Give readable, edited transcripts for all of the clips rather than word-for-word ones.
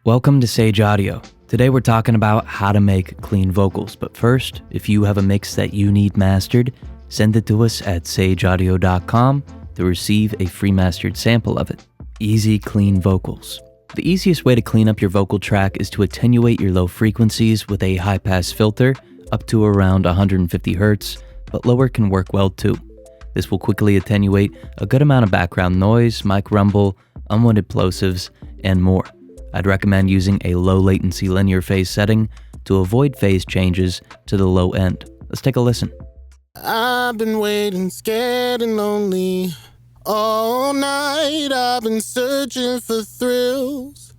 Welcome to Sage Audio. Today we're talking about how to make clean vocals, but first, if you have a mix that you need mastered, send it to us at sageaudio.com to receive a free mastered sample of it. Easy clean vocals. The easiest way to clean up your vocal track is to attenuate your low frequencies with a high-pass filter up to around 150 Hz, but lower can work well too. This will quickly attenuate a good amount of background noise, mic rumble, unwanted plosives, and more. I'd recommend using a low latency linear phase setting to avoid phase changes to the low end. Let's take a listen. I've been waiting, scared and lonely. All night I've been searching for thrills.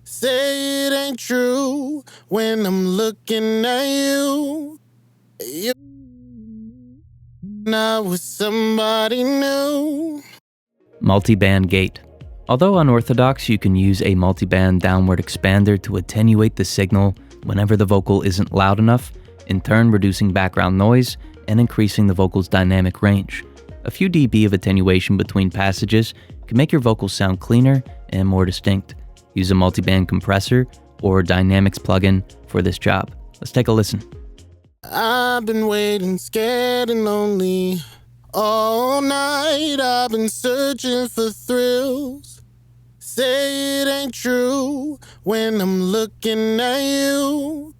Say it ain't true when I'm looking at you. You not with somebody new. Multiband gate. Although unorthodox, you can use a multiband downward expander to attenuate the signal whenever the vocal isn't loud enough, in turn reducing background noise and increasing the vocal's dynamic range. A few dB of attenuation between passages can make your vocals sound cleaner and more distinct. Use a multiband compressor or Dynamics plugin for this job. Let's take a listen. I've been waiting, scared and lonely. All night I've been searching for thrills. Say it ain't true when I'm looking at you.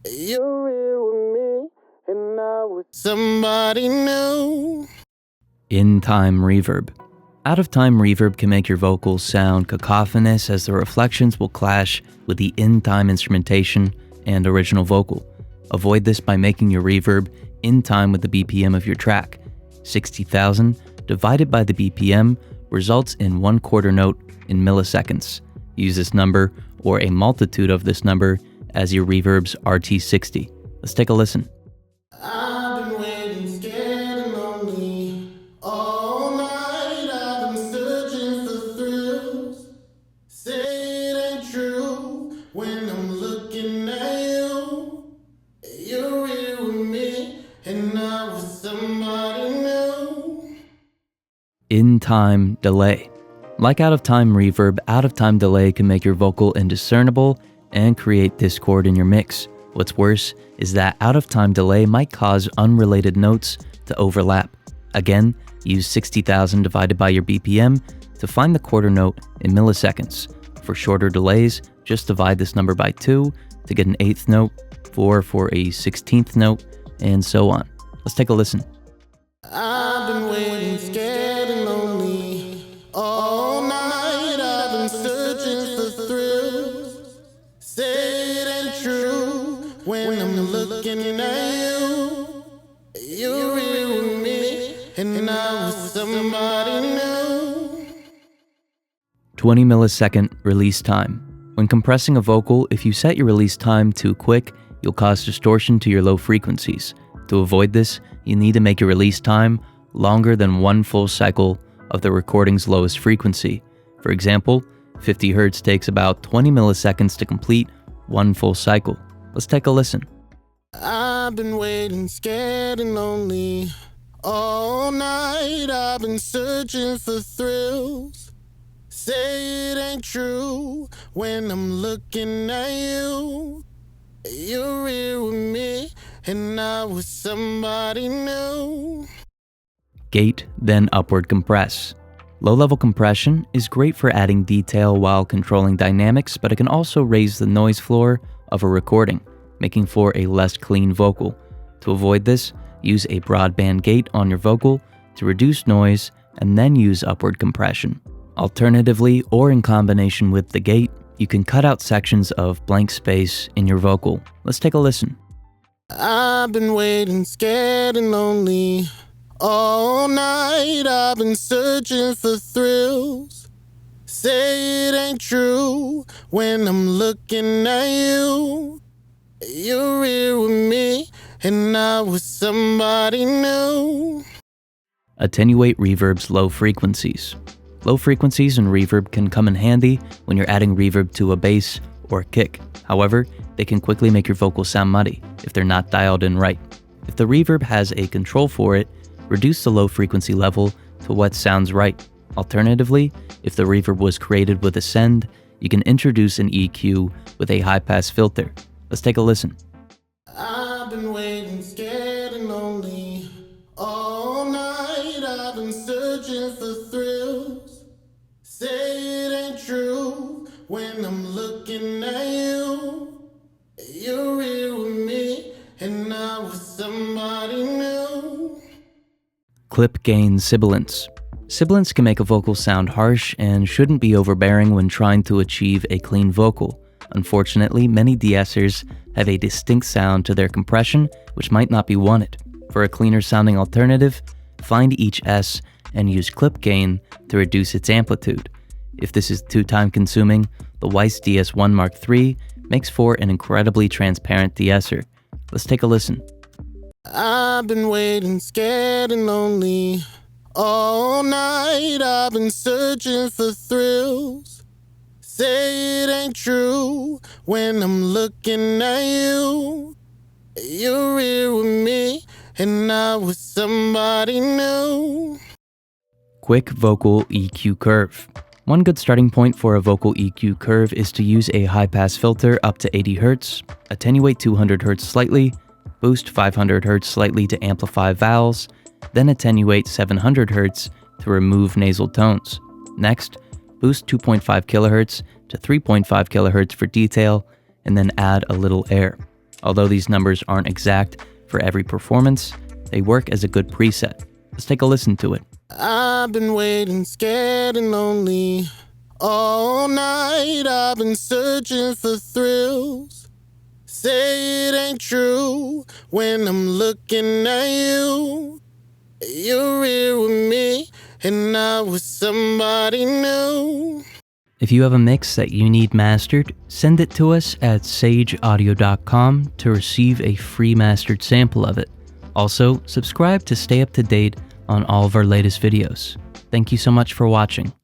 You're here with me and not with somebody new. In-time reverb. Out-of-time reverb can make your vocals sound cacophonous as the reflections will clash with the in-time instrumentation and original vocal. Avoid this by making your reverb in time with the BPM of your track. 60,000 divided by the BPM results in 1/4 note in milliseconds. Use this number or a multitude of this number as your reverb's RT60. Let's take a listen. I've been waiting, scared and lonely. All night I've been searching for thrills. Say it ain't true when I'm looking at you. You're here with me and not with somebody new. In-time delay. Like out-of-time reverb, out-of-time delay can make your vocal indiscernible and create discord in your mix. What's worse is that out-of-time delay might cause unrelated notes to overlap. Again, use 60,000 divided by your BPM to find the quarter note in milliseconds. For shorter delays, just divide this number by 2 to get an 1/8 note, 4 for a 16th note, and so on. Let's take a listen. I've been waiting, scared and lonely. All night I've been searching for thrills. Say it ain't true when I'm looking at you. You're here with me and not with somebody new. 20 millisecond release time. When compressing a vocal, if you set your release time too quick, you'll cause distortion to your low frequencies. To avoid this, you need to make your release time longer than one full cycle of the recording's lowest frequency. For example, 50 Hz takes about 20 milliseconds to complete one full cycle. Let's take a listen. I've been waiting, scared and lonely. All night I've been searching for thrills. Say it ain't true when I'm looking at you. You're here with me and not with somebody new. Gate, then upward compress. Low-level compression is great for adding detail while controlling dynamics, but it can also raise the noise floor of a recording, making for a less clean vocal. To avoid this, use a broadband gate on your vocal to reduce noise and then use upward compression. Alternatively, or in combination with the gate, you can cut out sections of blank space in your vocal. Let's take a listen. I've been waiting, scared and lonely. All night I've been searching for thrills. Say it ain't true when I'm looking at you. You're here with me and not with somebody new. Attenuate reverb's low frequencies. Low frequencies and reverb can come in handy when you're adding reverb to a bass or kick. However, they can quickly make your vocals sound muddy if they're not dialed in right. If the reverb has a control for it, reduce the low frequency level to what sounds right. Alternatively, if the reverb was created with a send, you can introduce an EQ with a high-pass filter. Let's take a listen. I've been waiting, scared and lonely. All night I've been searching for thrills. Say it ain't true when I'm looking at you. You're here with me and I was somebody new. Clip gain sibilance. Sibilance can make a vocal sound harsh and shouldn't be overbearing when trying to achieve a clean vocal. Unfortunately, many de-essers have a distinct sound to their compression, which might not be wanted. For a cleaner sounding alternative, find each S and use clip gain to reduce its amplitude. If this is too time consuming, the Weiss DS1 Mark III makes for an incredibly transparent de-esser. Let's take a listen. I've been waiting, scared and lonely. All night I've been searching for thrills. Say it ain't true when I'm looking at you. You're here with me and I was somebody new. Quick vocal EQ curve. One good starting point for a vocal EQ curve is to use a high-pass filter up to 80 Hz, attenuate 200 Hz slightly, boost 500 Hz slightly to amplify vowels, then attenuate 700 Hz to remove nasal tones. Next, boost 2.5 kHz to 3.5 kHz for detail, and then add a little air. Although these numbers aren't exact for every performance, they work as a good preset. Let's take a listen to it. I've been waiting, scared and lonely. All night I've been searching for thrills. Say it ain't true when I'm looking at you. You're here with me and I was somebody new. If you have a mix that you need mastered, send it to us at sageaudio.com to receive a free mastered sample of it. Also, subscribe to stay up to date on all of our latest videos. Thank you so much for watching.